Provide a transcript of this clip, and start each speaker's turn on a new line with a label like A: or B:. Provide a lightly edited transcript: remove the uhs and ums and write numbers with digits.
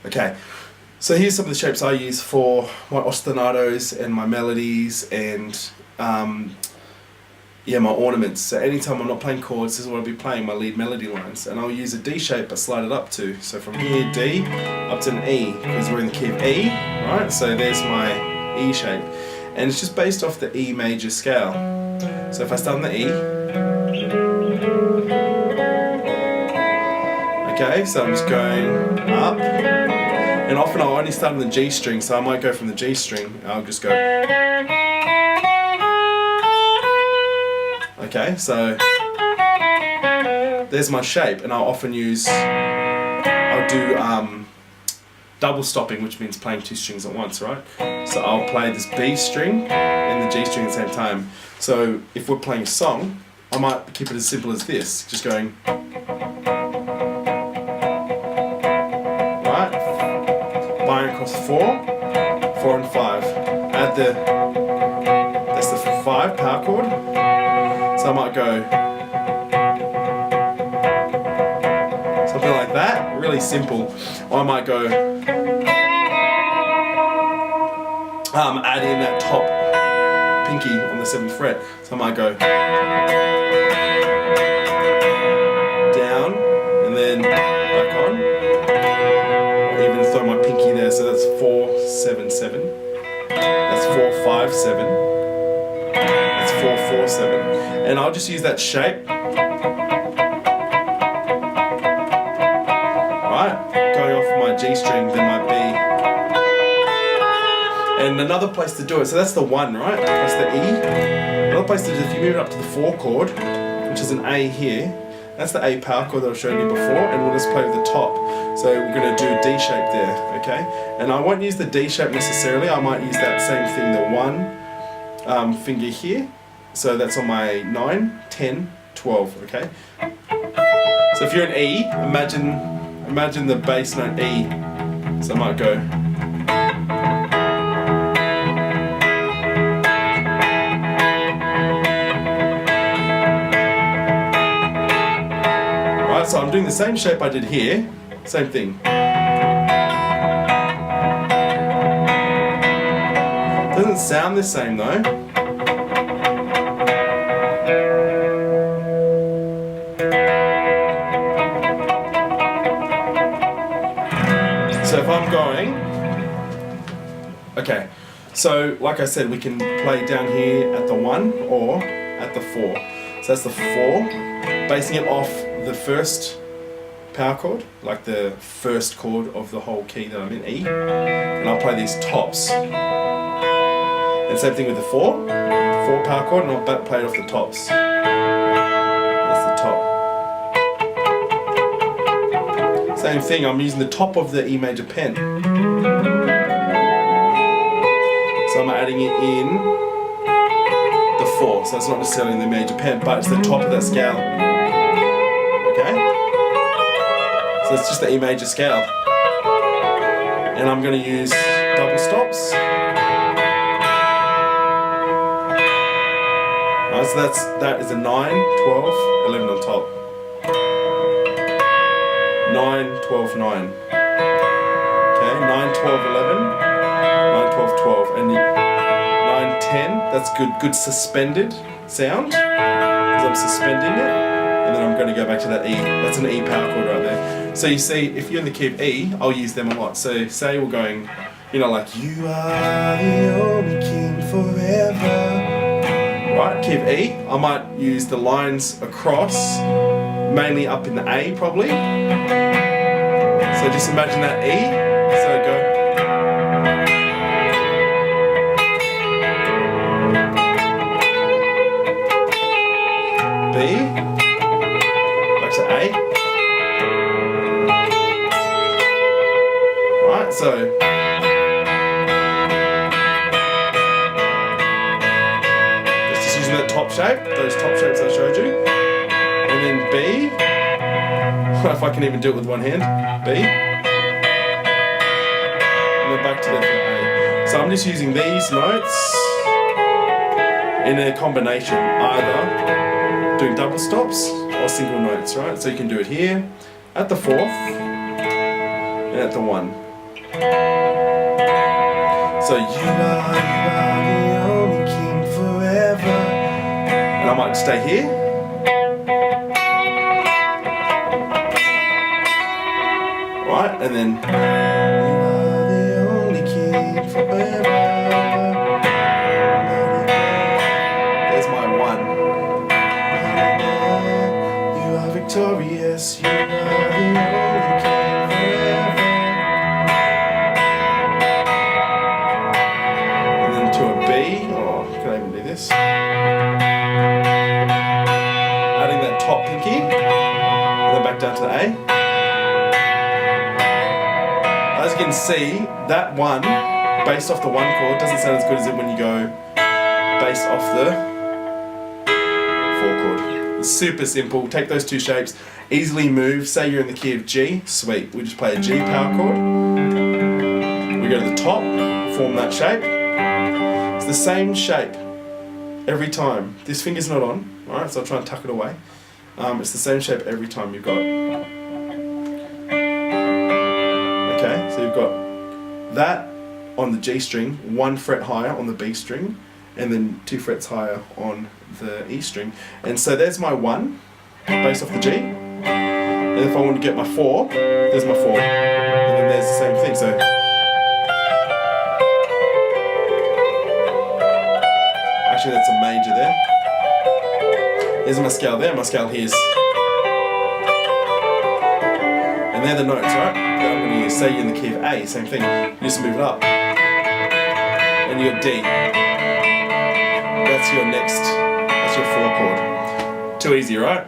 A: Okay, so here's some of the shapes I use for my ostinatos and my melodies and yeah, my ornaments. So anytime I'm not playing chords, this is what I'll be playing, my lead melody lines. And I'll use a D shape, I slide it up to. So from here, D, up to an E, because we're in the key of E, right? So there's my E shape. And it's just based off the E major scale. So if I start on the E, okay, so I'm just going up. And often I'll only start on the G string, so I might go from the G string, I'll just go. Okay, so there's my shape, and I'll often use, I'll do double stopping, which means playing two strings at once, right? So I'll play this B string and the G string at the same time. So if we're playing a song, I might keep it as simple as this, just going, right, firing across 4, 4 and 5. Add the, that's the 5 power chord. So I might go something like that, really simple. Or I might go add in that top pinky on the 7th fret. So I might go down and then back on. Or even throw my pinky there. So that's 4, 7, 7. That's 4, 5, 7. That's 4, 4, 7. And I'll just use that shape. Right, going off my G string, then my B. And another place to do it, so that's the 1, right? That's the E. Another place to do it, if you move it up to the 4 chord, which is an A here, that's the A power chord that I've shown you before, and we'll just play with the top. So we're going to do a D shape there, okay? And I won't use the D shape necessarily, I might use that same thing, the 1 finger here. So that's on my 9, 10, 12, okay? So if you're an E, imagine the bass note E. So I might go. Right, so I'm doing the same shape I did here, same thing. Doesn't sound the same though. So if I'm going, okay, so like I said, we can play down here at the 1 or at the 4. So that's the 4, basing it off the first power chord, like the first chord of the whole key that I'm in, E, and I'll play these tops. And same thing with the 4 power chord, and I'll play it off the tops. That's the top. Same thing, I'm using the top of the E major pen. So I'm adding it in the 4, so it's not necessarily in the major pen, but it's the top of that scale. Okay? So it's just the E major scale. And I'm going to use double stops. Right, so that is a 9, 12, 11 on top. 9, 12, 9. Okay, 9, 12, 11, 9, 12, 12, and 9, 10, that's good suspended sound, because I'm suspending it, and then I'm going to go back to that E. That's an E power chord right there. So you see, if you're in the key of E, I'll use them a lot. So say we're going, you know, like, you are the only king forever. Right, key of E, I might use the lines across, mainly up in the A probably. So just imagine that E, so go. B, back to A. Right, so. Just using that top shape, those top shapes I showed you. And then B. If I can even do it with one hand, B, and then back to the A. So I'm just using these notes in a combination, either doing double stops or single notes, right? So you can do it here, at the 4th, and at the 1. So you are the only king forever. And I might stay here. Right, and then you are the only king forever. There's my one. You are victorious. You are the only king forever. And then to a B. Oh, can I even do this? Adding that top pinky. And then back down to the A. As you can see, that one, based off the one chord, doesn't sound as good as it when you go based off the four chord. It's super simple. Take those two shapes, easily move. Say you're in the key of G, sweet. We just play a G power chord. We go to the top, form that shape. It's the same shape every time. This finger's not on, alright, so I'll try and tuck it away. It's the same shape every time you've got it. Okay, so you've got that on the G string, 1 fret higher on the B string, and then 2 frets higher on the E string. And so there's my 1, based off the G. And if I want to get my 4, there's my 4. And then there's the same thing. So actually that's a major there. There's my scale there, my scale here's. And they're the notes, right? That I'm going to use. Say you're in the key of A, same thing. You just move it up. And you got D. That's your next, that's your 4 chord. Too easy, right?